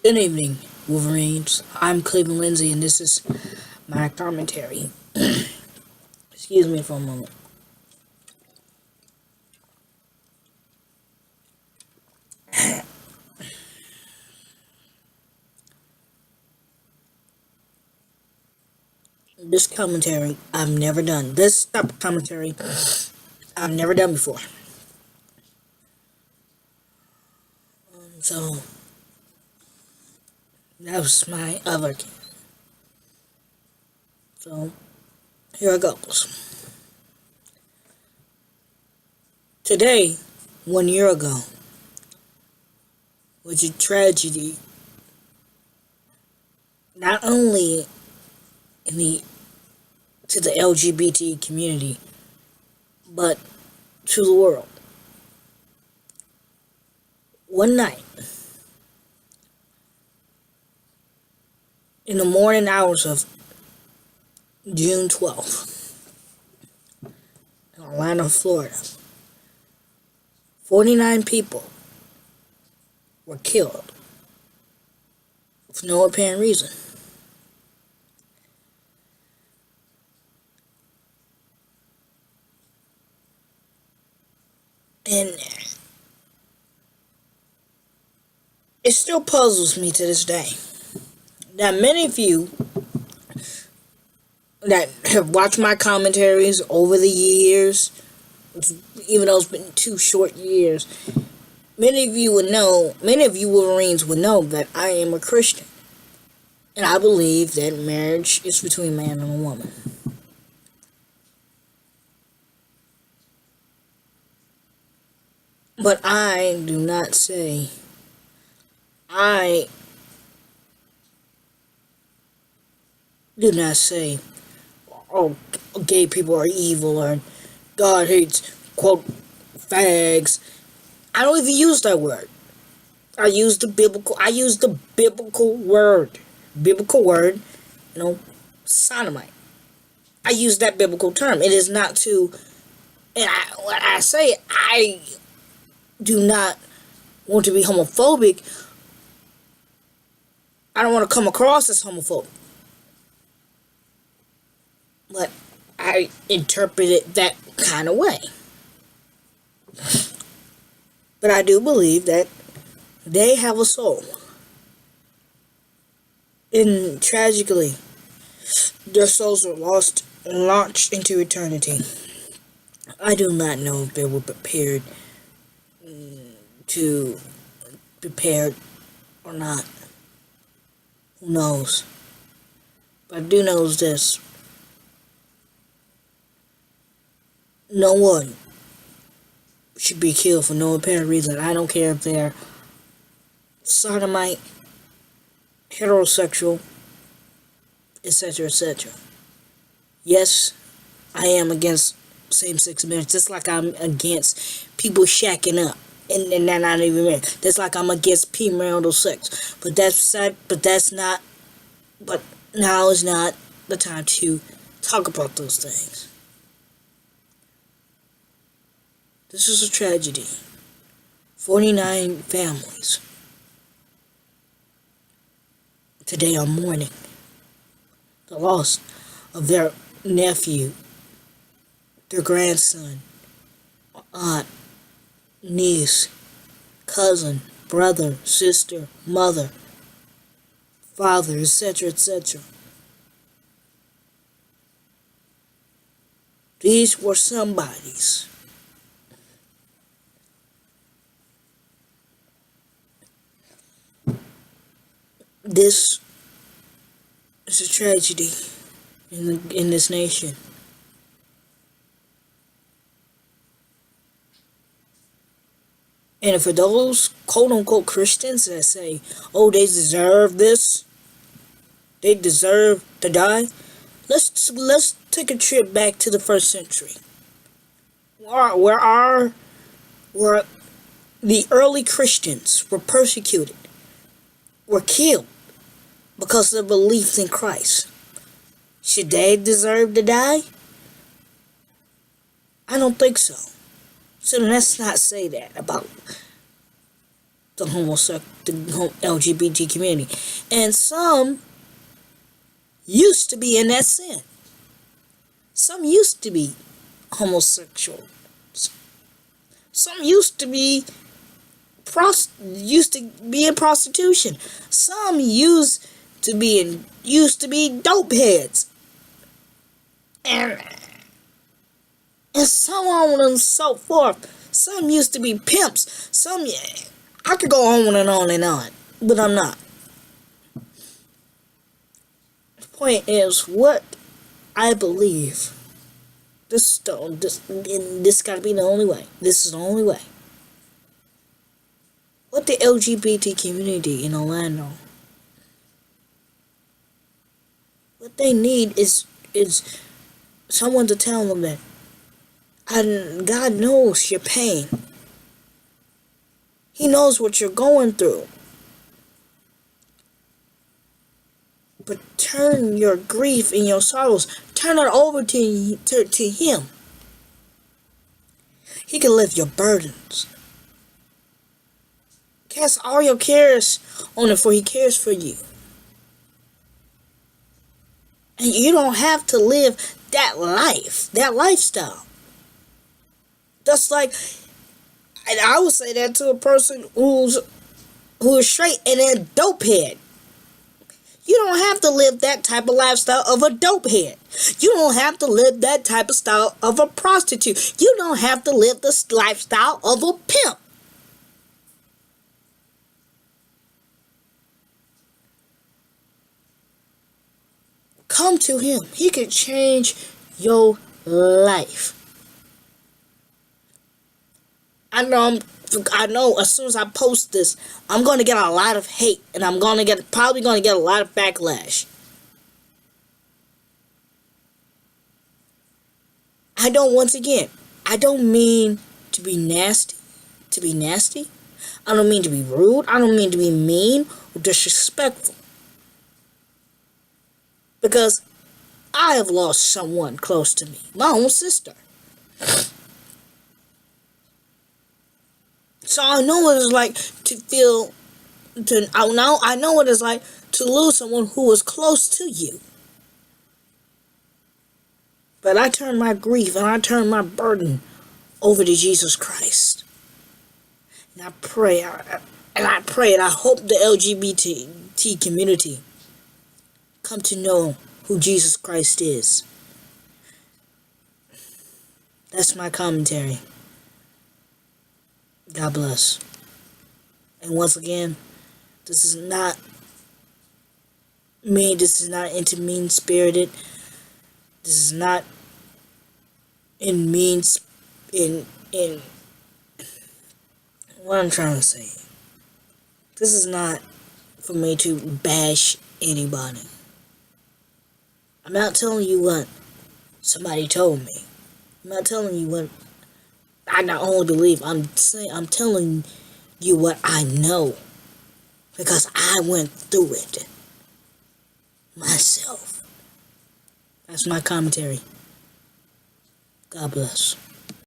Good evening, Wolverines. I'm Cleveland Lindsey, and this is my commentary. Excuse me for a moment. This commentary I've never done. This type of commentary I've never done before. So that was my other. So here it goes. Today, 1 year ago, was a tragedy. Not only to the LGBT community, but to the world. One night, in the morning hours of June 12th, in Orlando, Florida, 49 people were killed for no apparent reason. And it still puzzles me to this day that many of you that have watched my commentaries over the years, even though it's been 2 short years, many of you Wolverines would know that I am a Christian. And I believe that marriage is between a man and a woman. But I do not say, oh, gay people are evil, or God hates, quote, fags. I don't even use that word. I use the biblical word, sodomite. I use that biblical term. It is not to, and when I say it, I do not want to be homophobic. I don't want to come across as homophobic. But I interpret it that kind of way. But I do believe that they have a soul. And tragically, their souls were lost and launched into eternity. I do not know if they were prepared or not. Who knows? But I do know this. No one should be killed for no apparent reason. I don't care if they're sodomite, heterosexual, etc., etc. Yes, I am against same-sex marriage, just like I'm against people shacking up and they're not even married. That's like I'm against premarital sex. But now is not the time to talk about those things. This is a tragedy. 49 families today are mourning the loss of their nephew, their grandson, aunt, niece, cousin, brother, sister, mother, father, etc., etc. These were somebody's. This is a tragedy in this nation. And for those quote-unquote Christians that say, oh, they deserve this, they deserve to die, let's take a trip back to the 1st century. Where the early Christians were persecuted, were killed because of their beliefs in Christ. Should they deserve to die? I don't think so. So let's not say that about the LGBT community. And some used to be in that sin. Some used to be homosexual. Some used to be in prostitution. Some used to be dope heads. And so on and so forth. Some used to be pimps. I could go on and on, but I'm not. The point is, what I believe, this gotta be the only way. This is the only way. What the LGBT community in Orlando, what they need is someone to tell them that God knows your pain. He knows what you're going through. But turn your grief and your sorrows, turn it over to Him. He can lift your burdens. Cast all your cares on Him, for He cares for you. And you don't have to live that lifestyle. That's like, and I would say that to a person who is straight and a dope head. You don't have to live that type of lifestyle of a dope head. You don't have to live that type of style of a prostitute. You don't have to live the lifestyle of a pimp. Come to Him. He can change your life. I know as soon as I post this, I'm going to get a lot of hate, and I'm probably going to get a lot of backlash. I don't mean to be nasty. I don't mean to be rude. I don't mean to be mean or disrespectful. Because I have lost someone close to me, my own sister. So I know what it's like I know what it's like to lose someone who was close to you. But I turn my grief and I turn my burden over to Jesus Christ. And I pray and I hope the LGBT community come to know who Jesus Christ is. That's my commentary. God bless. And once again, this is not me. This is not into mean-spirited. This is not in what I'm trying to say. This is not for me to bash anybody. I'm not telling you what somebody told me. I'm not telling you what I not only believe. I'm telling you what I know, because I went through it myself. That's my commentary. God bless.